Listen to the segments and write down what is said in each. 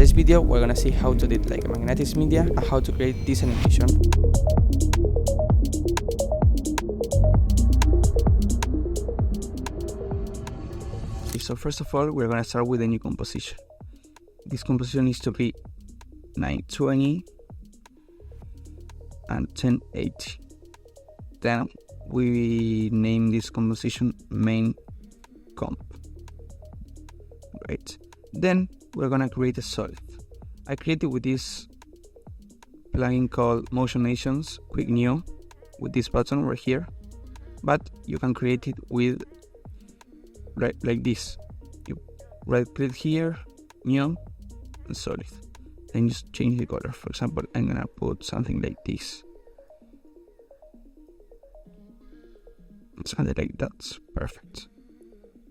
today's video, we're gonna see how to edit like a Magnates media and how to create this animation. So first of all, we're gonna start with a new composition. This composition needs to be 920 and 1080. Then we name this composition main comp. Great. Then we're gonna create a solid. I created with this plugin called Motion Nations Quick New with this button right here, but you can create it with like this. You right click here, new and solid. Then just change the color. For example, I'm gonna put something like this. Something like that. Perfect.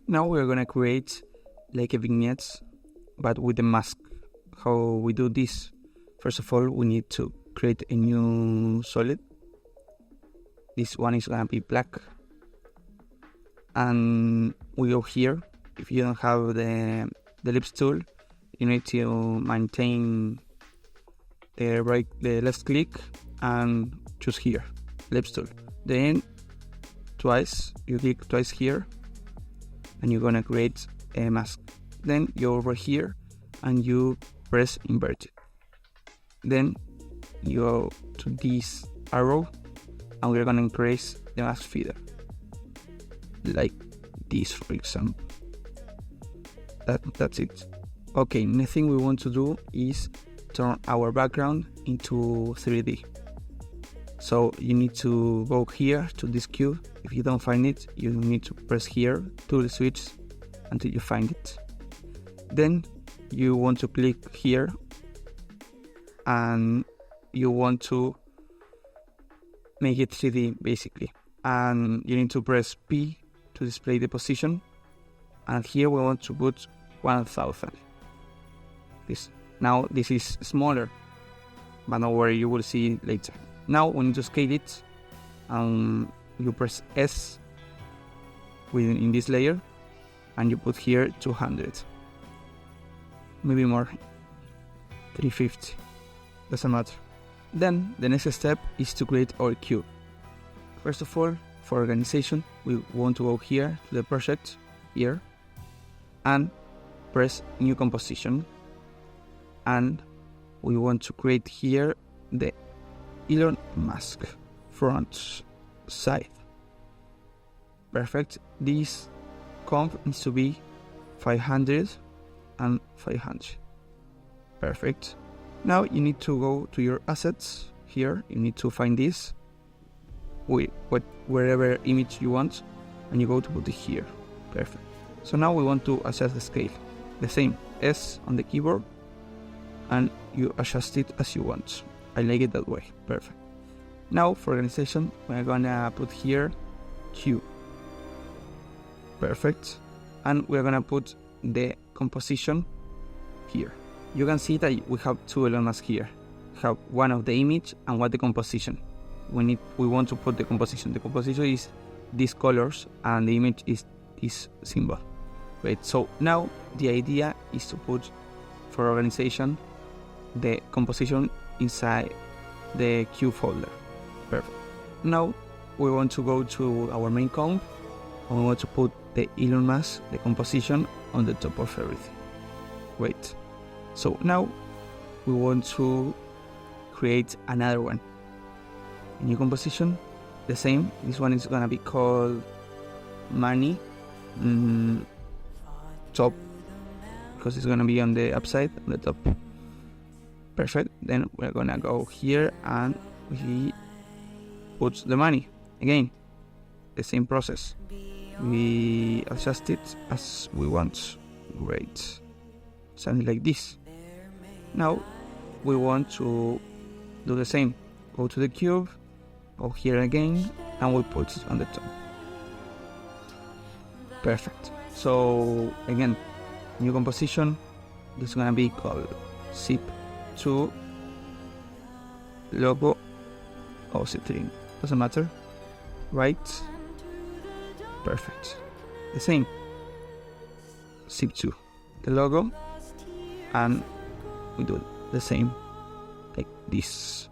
Now we're gonna create like a vignette, but with a mask. How we do this? First of all, we need to create a new solid. This one is gonna be black, and we go here. If you don't have the ellipse tool, you need to maintain the left click and choose here ellipse tool. Then you click twice here, and you're gonna create a mask. Then you over here and you press inverted. Then you go to this arrow and we're gonna increase the mask feeder like this, for example. That's it. Okay, next thing we want to do is turn our background into 3D. So you need to go here to this cube. If you don't find it, you need to press here to the switch until you find it. Then you want to click here and you want to make it 3D basically, and you need to press P to display the position, and here we want to put 1000. Now this is smaller, but don't worry, you will see it later. Now we need to scale it, and you press S in this layer and you put here 200, maybe more, 350, doesn't matter. Then the next step is to create our cube. First of all, for organization, we want to go here to the project here and press new composition, and we want to create here the Elon Musk front side. Perfect. This comp needs to be 500 and 500. Perfect. Now you need to go to your assets here. You need to find this with wherever image you want, and you go to put it here. Perfect. So now we want to adjust the scale. The same, S on the keyboard, and you adjust it as you want. I like it that way. Perfect. Now for organization, we're gonna put here Q. Perfect. And we're gonna put the composition here. You can see that we have two elements here. We have one of the image and one the composition. We want to put the composition. The composition is these colors and the image is this symbol. Great. So now the idea is to put for organization the composition inside the Q folder. Perfect. Now we want to go to our main comp and we want to put the Elon Musk, the composition, on the top of everything. Great. So now we want to create another one. A new composition, the same. This one is gonna be called money top, because it's gonna be on the upside, on the top. Perfect. Then we're gonna go here and we put the money again. The same process. We adjust it as we want. Great. Something like this. Now we want to do the same. Go to the cube, go here again, and we put it on the top. Perfect. So again, new composition. This is gonna be called zip2 logo or zip3. Doesn't matter. Right. Perfect. The same. Zip2. The logo and we do the same, like this.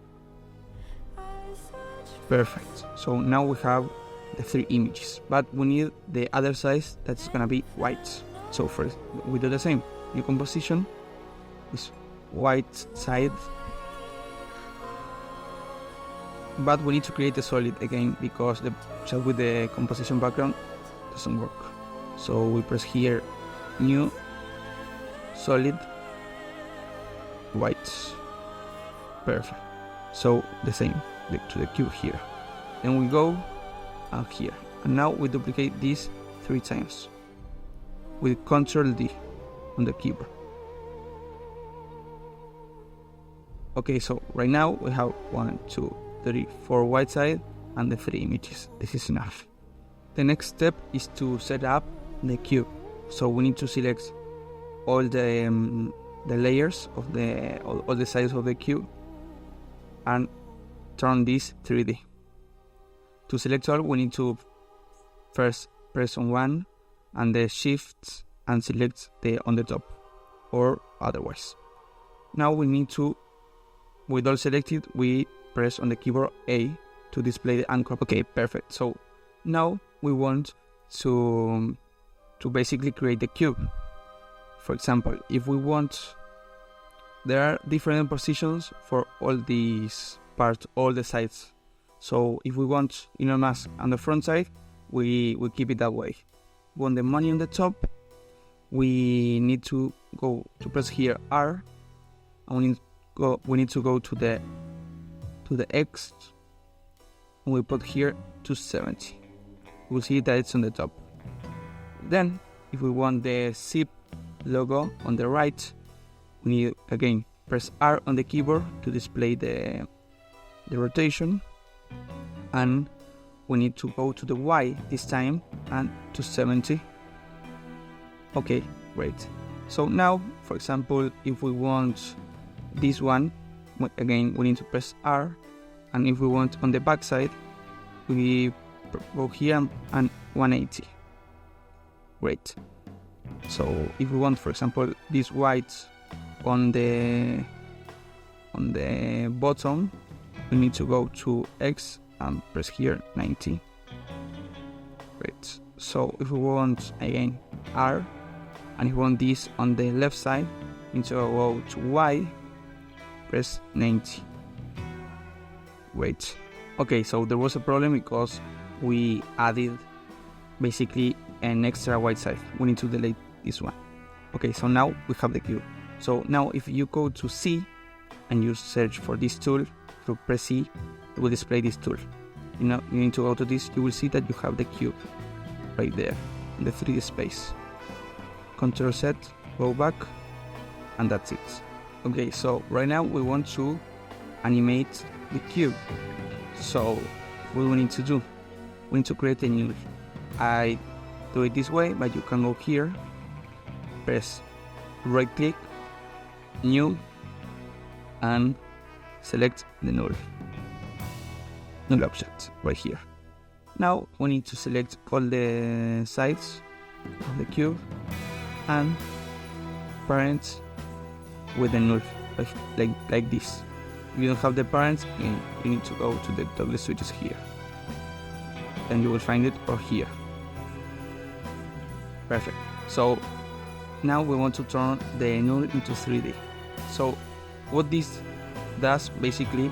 Perfect. So now we have the 3 images, but we need the other side that's gonna be white. So first we do the same. New composition is white side, but we need to create a solid again because the just with the composition background doesn't work. So we press here, new, solid, white. Perfect. So the same to the cube here. Then we go out here, and now we duplicate this 3 times with Ctrl D on the keyboard. Okay, so right now we have 1, 2, 3, 4 white side and the 3 images. This is enough. The next step is to set up the cube. So we need to select all the layers of all the sides of the cube and turn this 3D. To select all, we need to first press on 1 and the shift and select the on the top or otherwise. Now we need to, with all selected, we press on the keyboard A to display the anchor. Okay, perfect. So now we want to basically create the cube. For example, if we want, there are different positions for all these parts, all the sides. So if we want inner mask on the front side, we keep it that way. We want the money on the top, we need to go to press here R, and we need to go to the X, and we put here 270. We'll see that it's on the top. Then if we want the zip logo on the right, we need again press R on the keyboard to display the rotation, and we need to go to the Y this time and 270. Okay, great. So now, for example, if we want this one, again we need to press R, and if we want on the back side, we go here and 180. Great. So if we want, for example, this white on the bottom, we need to go to X and press here 90. Great. So if we want again R, and if we want this on the left side, we need to go to Y, press 90. Great. Okay, so there was a problem because we added basically an extra white side. We need to delete this one. Okay, so now we have the cube. So now if you go to C and you search for this tool, if you press C, it will display this tool. You need to go to this, you will see that you have the cube right there in the 3D space. Ctrl Z, go back, and that's it. Okay, so right now we want to animate the cube. So what do we need to do? We need to create a new. I do it this way, but you can go here, press right click, new, and select the null object right here. Now we need to select all the sides of the cube and parents with the null, like this. If you don't have the parents, you need to go to the toggle switches here, and you will find it or here. Perfect. So now we want to turn the null into 3D. So what this does, basically,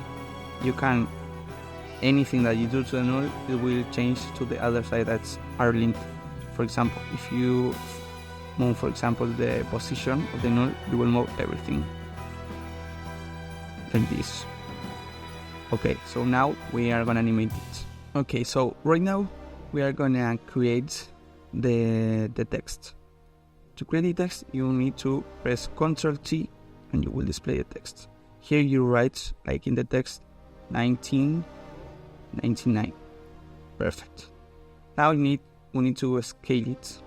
you can, anything that you do to the null, it will change to the other side that's are linked. For example, if you move, for example, the position of the null, you will move everything like this. Okay, so now we are gonna animate it. Okay, so right now we are gonna create the text. To create the text, you need to press Ctrl T and you will display the text. Here you write, like in the text, 1999. Perfect. Now we need to scale it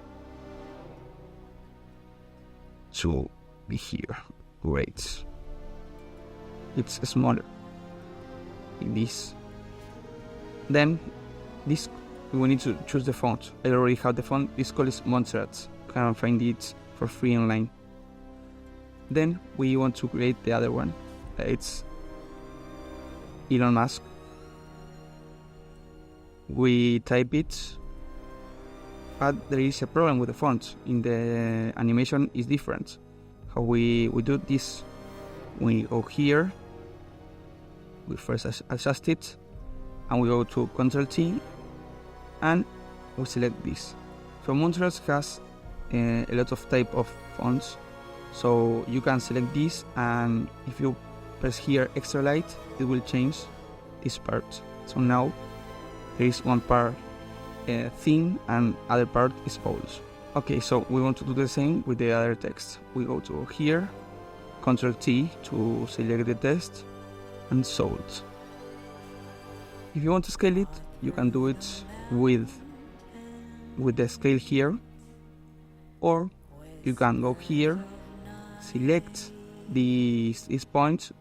to be here. Great. It's smaller. Like this. Then this, we need to choose the font. I already have the font. This color is Montserrat. You can find it for free online. Then we want to create the other one. It's Elon Musk. We type it, but there is a problem with the font. In the animation is different. How we do this, we go here, we first adjust it, and we go to Ctrl T, and we select this. So Magnates has a lot of type of fonts, so you can select this, and if you press here extra light, it will change this part. So now there is one part thin and other part is bold. Okay, so we want to do the same with the other text. We go to here, Ctrl T to select the text, and sold. If you want to scale it, you can do it with the scale here, or you can go here, select these points,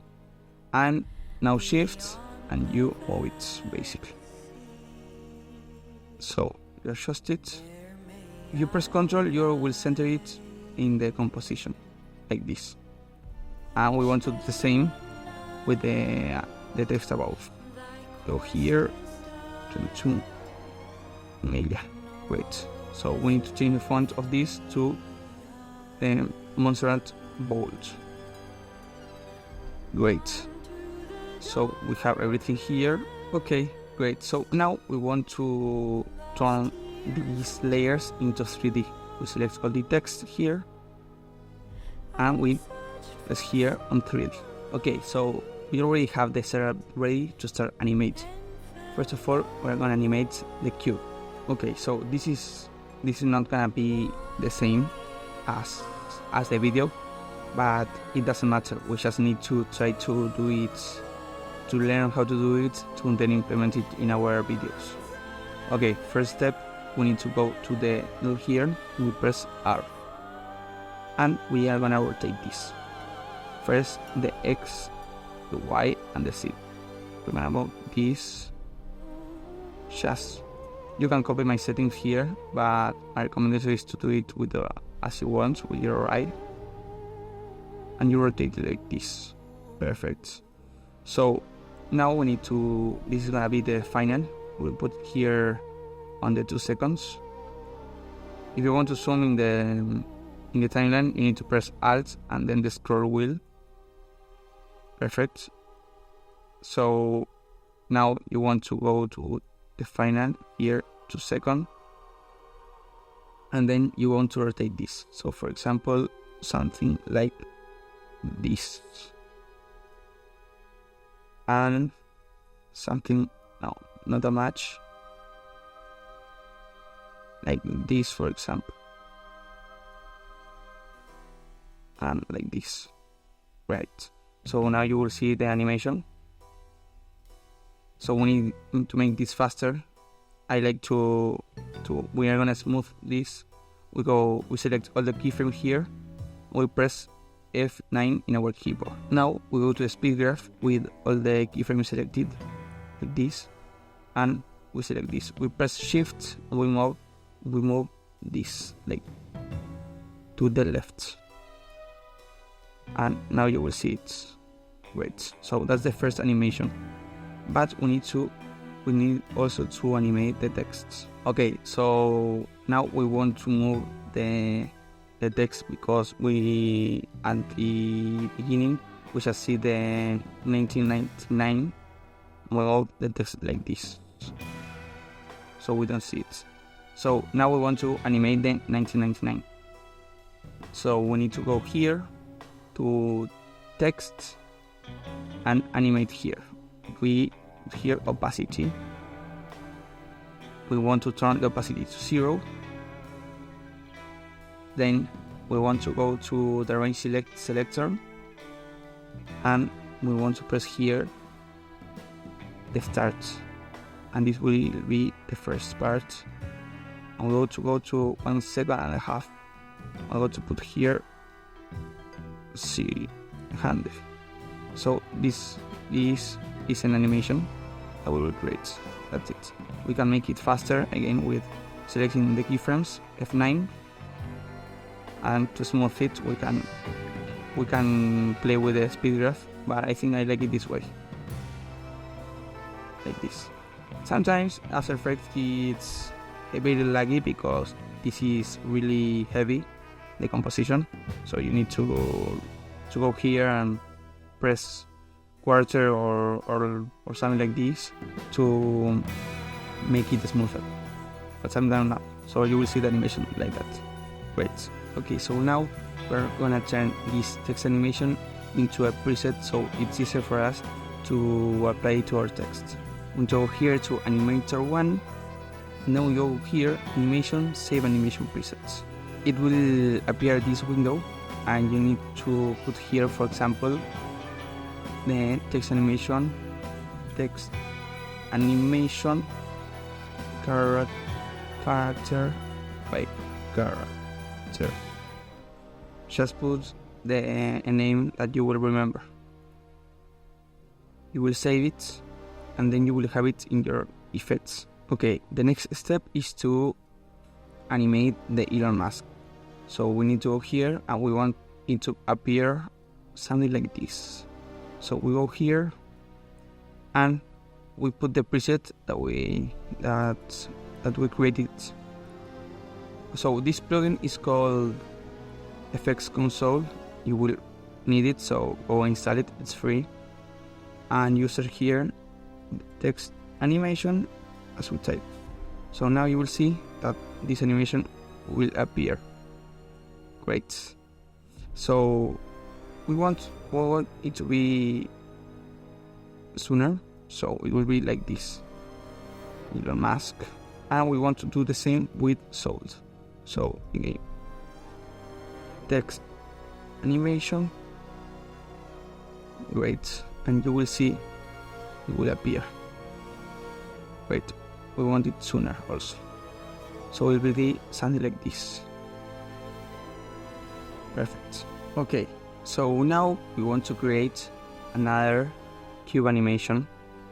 and now shift, and you move it basically. So you adjust it. If you press Ctrl, you will center it in the composition like this. And we want to do the same with the text above. Go here, 22 million. Great. So we need to change the font of this to Montserrat Bold. Great. So we have everything here. Okay, great. So now we want to turn these layers into 3D. We select all the text here, and we press here on 3D. Okay, so we already have the setup ready to start animate. First of all, we're gonna animate the cube. Okay, so this is not gonna be the same as the video, but it doesn't matter. We just need to try to do it, to learn how to do it, to then implement it in our videos. Okay, first step, we need to go to the middle here, we press R, and we are gonna rotate this. First the X, the Y, and the Z. We're gonna move this. Just, you can copy my settings here, but my recommendation is to do it with as you want, with your eye, and you rotate it like this. Perfect. So now we need to, this is gonna be the final. We'll put it here on the 2 seconds. If you want to zoom in the timeline, you need to press Alt and then the scroll wheel. Perfect. So now you want to go to the final here, 2 seconds, and then you want to rotate this. So for example, something like this, and something, no, not a match, like this for example, and like this. Right, so now you will see the animation. So we need to make this faster. I like to we are gonna smooth this. We select all the keyframes here, we press F9 in our keyboard. Now we go to the speed graph with all the keyframes selected, like this, and we select this. We press Shift, and we move this like to the left, and now you will see it. Great. So that's the first animation, but we need also to animate the text. Okay, so now we want to move the text, because we, at the beginning, we just see the 1999 without the text like this, so we don't see it. So now we want to animate the 1999. So we need to go here to text and animate here. Here opacity. We want to turn the opacity to 0. Then we want to go to the range selector, and we want to press here the start, and this will be the first part. I'm going to go to 1.5 seconds. I'm going to put here 300. So this is an animation that we will create. That's it. We can make it faster again with selecting the keyframes, F9, and to smooth it we can we can play with the speed graph, but I think I like it this way, like this. Sometimes After Effects it's a bit laggy because this is really heavy, the composition, so you need to go here and press quarter or something like this to make it smoother, but sometimes not, so you will see the animation like that. Great. Okay, so now we're gonna turn this text animation into a preset so it's easier for us to apply it to our text. We go here to Animator 1, now we go here, Animation, Save Animation Presets. It will appear this window and you need to put here, for example, the text animation character by character. Just put a name that you will remember. You will save it and then you will have it in your effects. Okay, the next step is to animate the Elon Musk. So we need to go here and we want it to appear something like this. So we go here and we put the preset that we created. So this plugin is called Effects Console. You will need it, so go install it, it's free. And you search here text animation as we type. So now you will see that this animation will appear. Great. So we want it to be sooner, so it will be like this, Elon Musk, and we want to do the same with Sold. So again, text animation, great, and you will see it will appear. Wait, we want it sooner also, so it will be something like this. Perfect. Okay, so now we want to create another cube animation,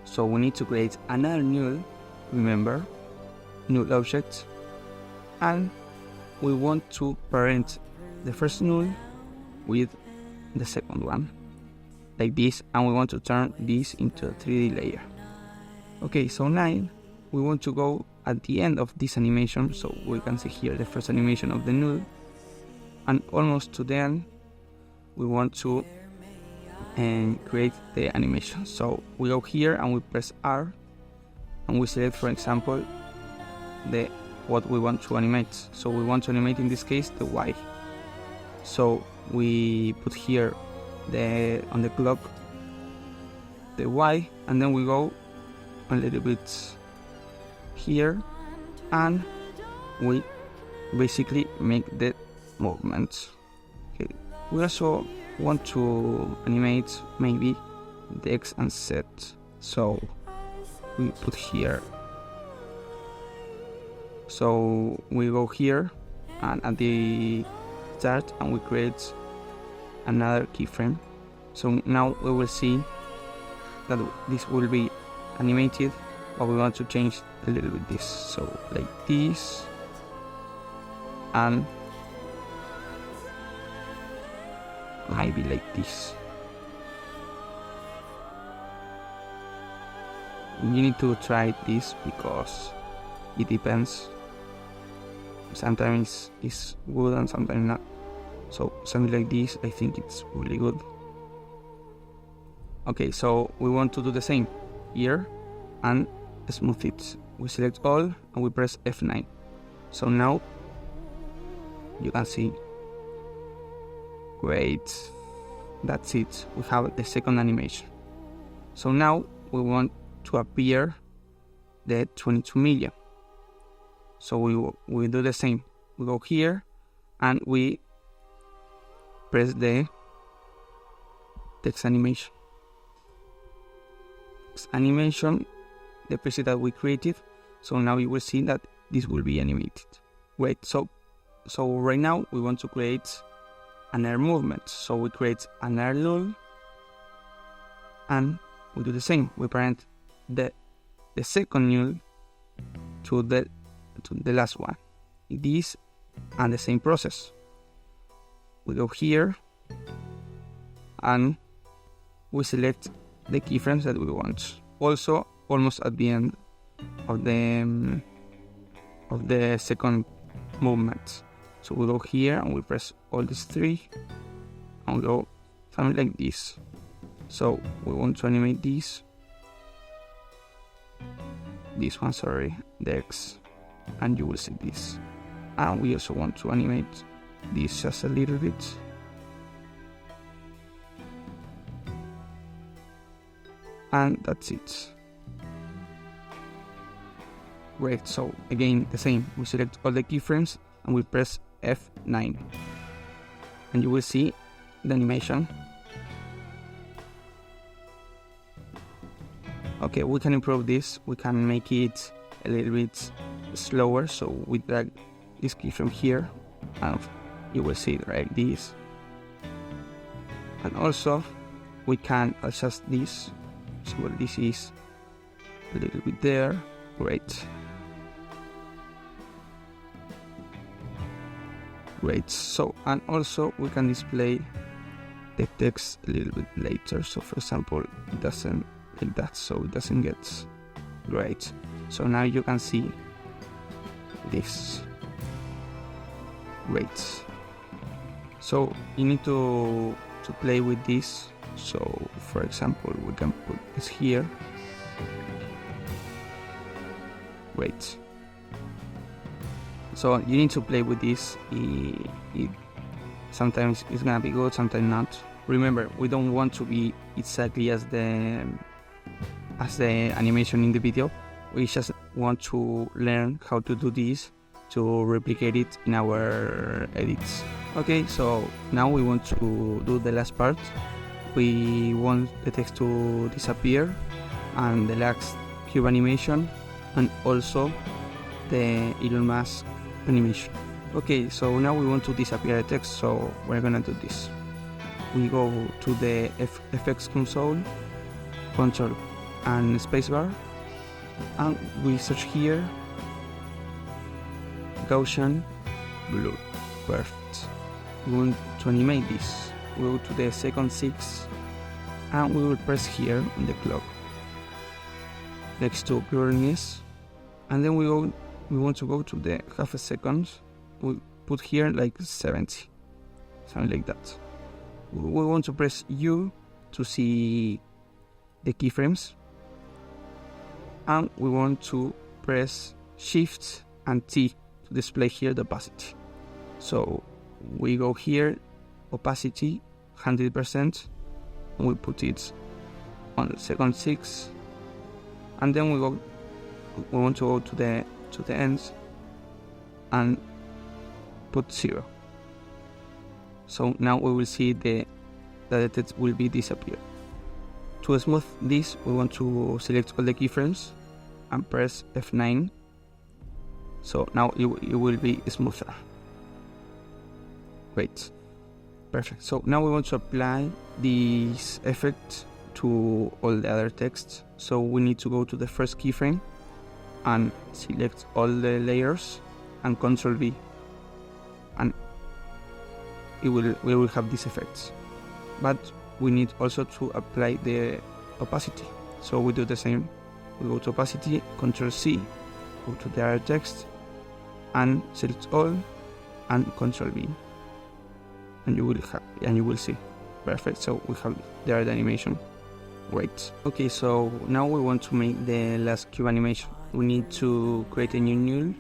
so we need to create another null, remember, null object, and we want to parent the first null with the second one, like this, and we want to turn this into a 3D layer. Okay, so now we want to go at the end of this animation, so we can see here the first animation of the null, and almost to the end we want to create the animation. So we go here and we press R and we select, for example, what we want to animate. So we want to animate in this case the Y. So we put here on the clock the Y, and then we go a little bit here and we basically make the movement. Okay. We also want to animate maybe the X and Z, so we put here. So we go here and at the start and we create another keyframe. So now we will see that this will be animated, but we want to change a little bit this, so like this, and maybe like this. You need to try this because it depends. Sometimes it's good and sometimes not. So something like this, I think it's really good. Okay, so we want to do the same here and smooth it. We select all and we press F9. So now you can see. Great. That's it. We have the second animation. So now we want to appear the 22 million. So we do the same. We go here and we press the text animation. Text animation, the preset that we created. So now you will see that this will be animated. Wait, so right now we want to create another movement. So we create another null and we do the same. We parent the second null to the last one. This and the same process. We go here and we select the keyframes that we want. Also, almost at the end of the second movement. So we go here and we press all these three and we go something like this. So we want to animate this one, sorry, the X, and you will see this. And we also want to animate this just a little bit. And that's it. Great, so again the same, we select all the keyframes and we press F9 and you will see the animation. Okay, we can improve this, we can make it a little bit slower, so we drag this keyframe here and you will see it like this. And also we can adjust this, so this is a little bit there. Great. So, and also we can display the text a little bit later, so for example it doesn't like that, so it doesn't get great. So now you can see this. Great. So you need to play with this. So for example we can put this here. Great. So you need to play with this. Sometimes it's gonna be good, sometimes not. Remember, we don't want to be exactly as the animation in the video. We just want to learn how to do this to replicate it in our edits. Okay, so now we want to do the last part. We want the text to disappear and the last cube animation and also the Elon Musk animation. Okay, so now we want to disappear the text, so we're gonna do this. We go to the FX console, Control and spacebar, and we search here Gaussian blur. Perfect. We want to animate this. We go to the second 6 and we will press here on the clock next to blurriness, and then we want to go to the half a second. We put here like 70, something like that. We want to press U to see the keyframes, and we want to press Shift and T to display here the opacity. So we go here, opacity 100%, and we put it on the second 6, and then we want to go to the ends and put 0. So now we will see that the text will be disappear. To smooth this, we want to select all the keyframes and press F9. So now it will be smoother. Great. Perfect. So now we want to apply this effect to all the other texts. So we need to go to the first keyframe and select all the layers and Ctrl V, and we will have these effects. But we need also to apply the opacity. So we do the same. We go to opacity, Ctrl C, go to the other text and select all and Ctrl V, and you will see. Perfect. So we have the other animation. Great. Okay, so now we want to make the last cube animation. We need to create a new null,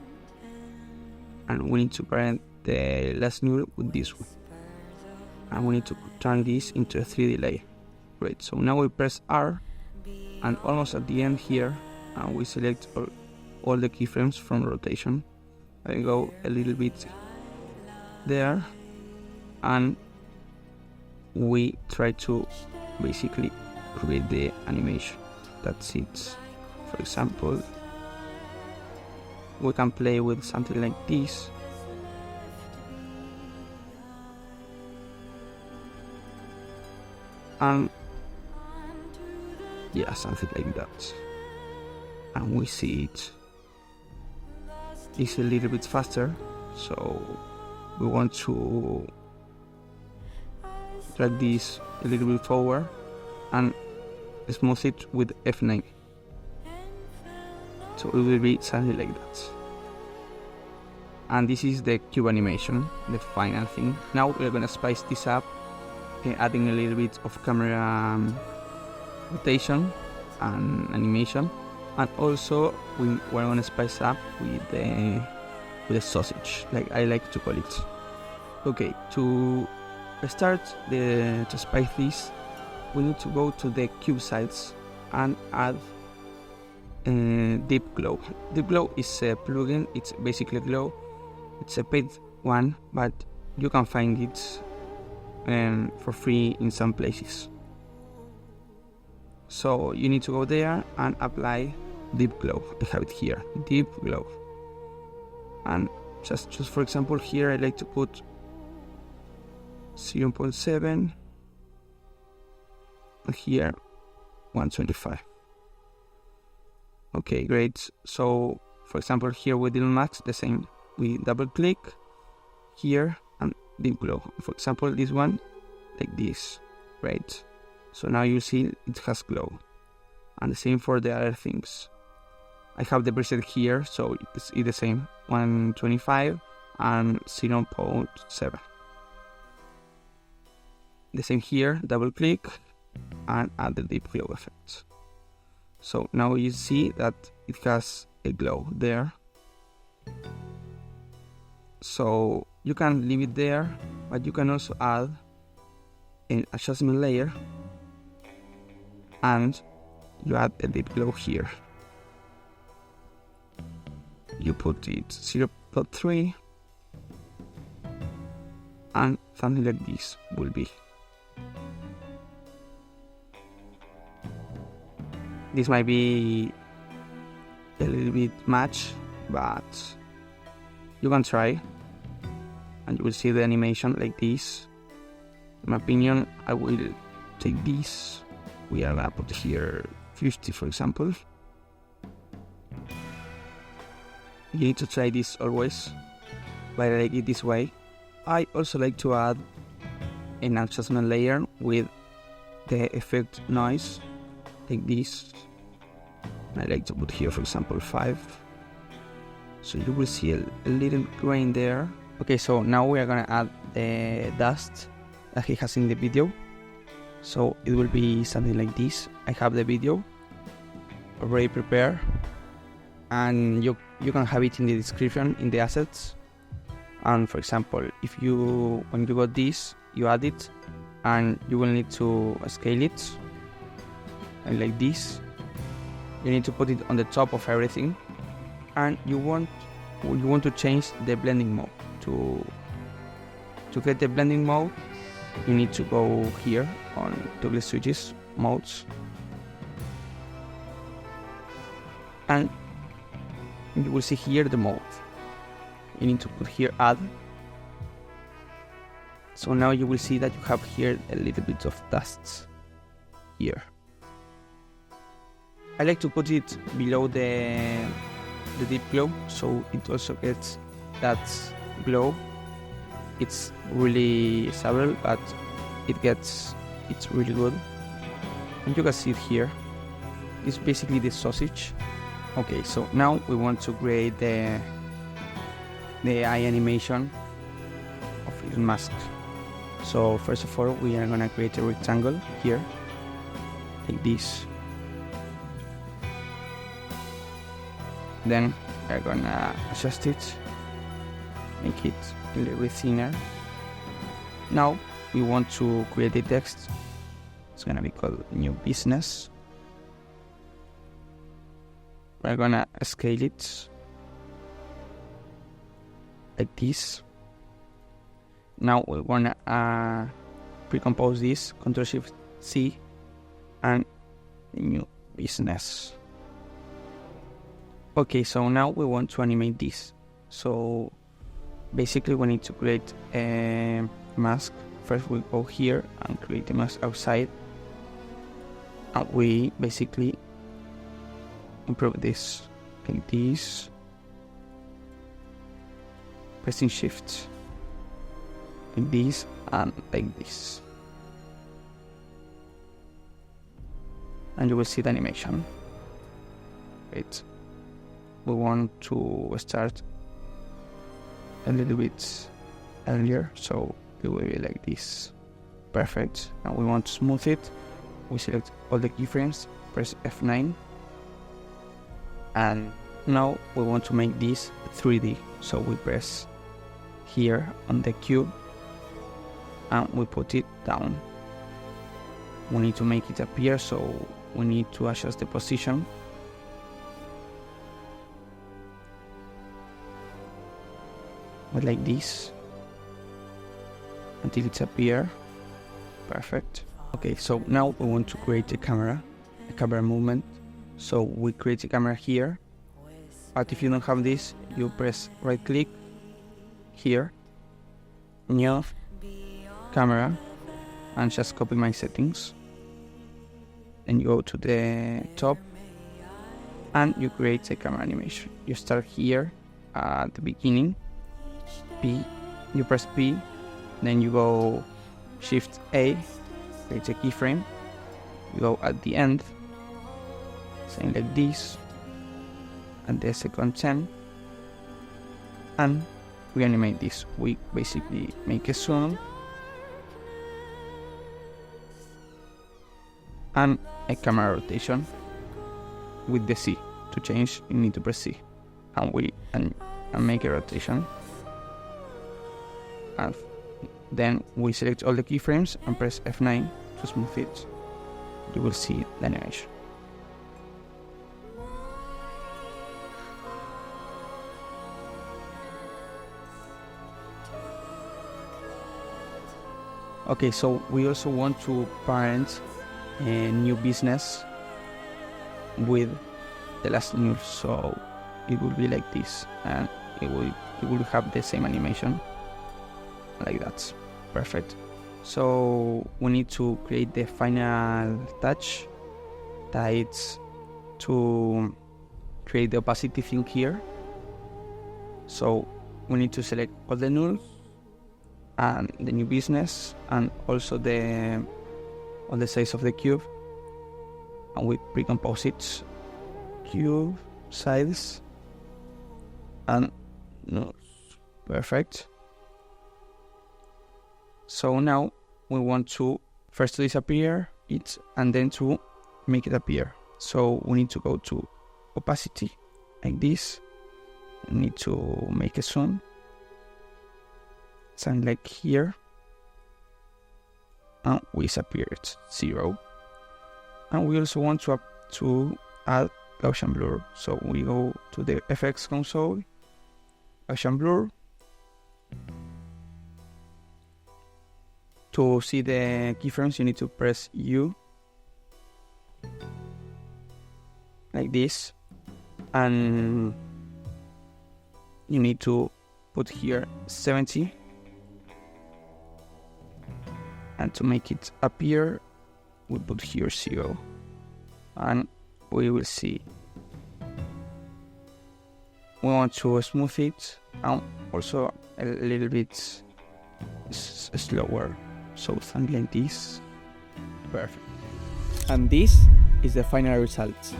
and we need to parent the last null with this one, and we need to turn this into a 3D layer. Great. So now we press R, and almost at the end here, and we select all the keyframes from rotation. I go a little bit there, and we try to basically create the animation. That's it. For example, we can play with something like this. And yeah, something like that. And we see it's a little bit faster, so we want to drag this a little bit forward and smooth it with F9. So it will be something like that. And this is the cube animation, the final thing. Now we're gonna spice this up, adding a little bit of camera rotation and animation, and also we're gonna spice up with the sausage, like I like to call it. Okay, to start to spice this, we need to go to the cube sides and add Deep Glow. Deep Glow is a plugin. It's basically glow. It's a paid one, but you can find it for free in some places. So you need to go there and apply Deep Glow. I have it here, Deep Glow. And just for example, here I like to put 0.7, and here 125. Okay, great. So for example, here we didn't match the same. We double click here and Deep Glow. For example, this one, like this, right? So now you see it has glow. And the same for the other things. I have the preset here, so it's the same, 125 and 0.7. The same here, double click and add the Deep Glow effect. So now you see that it has a glow there. So you can leave it there, but you can also add an adjustment layer and you add a Deep Glow here. You put it 0.3 and something like this will be. This might be a little bit much, but you can try and you will see the animation like this. In my opinion, I will take this. We are gonna put here 50 for example. You need to try this always, but I like it this way. I also like to add an adjustment layer with the effect noise, like this. I like to put here for example 5. So you will see a little grain there. Okay, so now we are gonna add the dust that he has in the video. So it will be something like this. I have the video already prepared, and you can have it in the description in the assets. And for example, if when you got this, you add it, and you will need to scale it, and like this. You need to put it on the top of everything, and you want to change the blending mode. To get the blending mode, you need to go here on toggle switches modes, and you will see here the mode. You need to put here add. So now you will see that you have here a little bit of dust here. I like to put it below the Deep Glow, so it also gets that glow. It's really subtle, but it's really good. And you can see it here. It's basically the sausage. Okay, so now we want to create the eye animation of Elon Musk. So first of all, we are gonna create a rectangle here, like this. Then we're gonna adjust it, make it a little bit thinner. Now we want to create a text. It's gonna be called new business. We're gonna scale it like this. Now we wanna pre-compose this, Ctrl+Shift+C, and new business. Okay, so now we want to animate this. So basically we need to create a mask. First we go here and create a mask outside, and we basically improve this like this, pressing shift like this and like this. and you will see the animation. Wait, we want to start a little bit earlier, so it will be like this. Perfect. Now we want to smooth it. We select all the keyframes, press F9, and now we want to make this 3D, so we press here on the cube and we put it down. We need to make it appear, so we need to adjust the position. But like this until it's appear. Perfect. Okay, so now we want to create a camera movement. So we create a camera here, but if you don't have this, you press right click here, new camera, and just copy my settings. Then you go to the top and you create a camera animation. You start here at the beginning, P, you press P, then you go Shift A, create a keyframe, you go at the end, saying like this, and the second 10, and we animate this. We basically make a zoom and a camera rotation with the C. To change, you need to press C, and make a rotation. And then we select all the keyframes and press F9 to smooth it. You will see the animation. Okay, so we also want to parent a new business with the last news, so it will be like this, and it will have the same animation like that. Perfect. So we need to create the final touch, that it's to create the opacity thing here. So we need to select all the nulls and the new business, and also all the size of the cube, and we pre-compose it, cube size and nulls. Perfect. So now we want to first to disappear it and then to make it appear. So we need to go to opacity like this. We need to make a zoom, something like here, and we disappear it 0. And we also want to add Gaussian blur. So we go to the FX console, Gaussian blur. To see the keyframes, you need to press U like this, and you need to put here 70, and to make it appear we put here 0, and we will see. We want to smooth it and also a little bit slower, so something like this. Perfect. And this is the final result.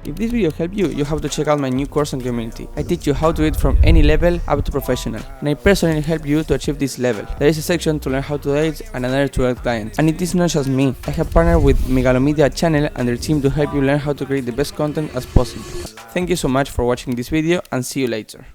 If this video helped you, you have to check out my new course and community. I teach you how to do it from any level up to professional, and I personally help you to achieve this level. There is a section to learn how to edit and another to add clients. And it is not just me. I have partnered with Megalomedia channel and their team to help you learn how to create the best content as possible. Thank you so much for watching this video, and see you later.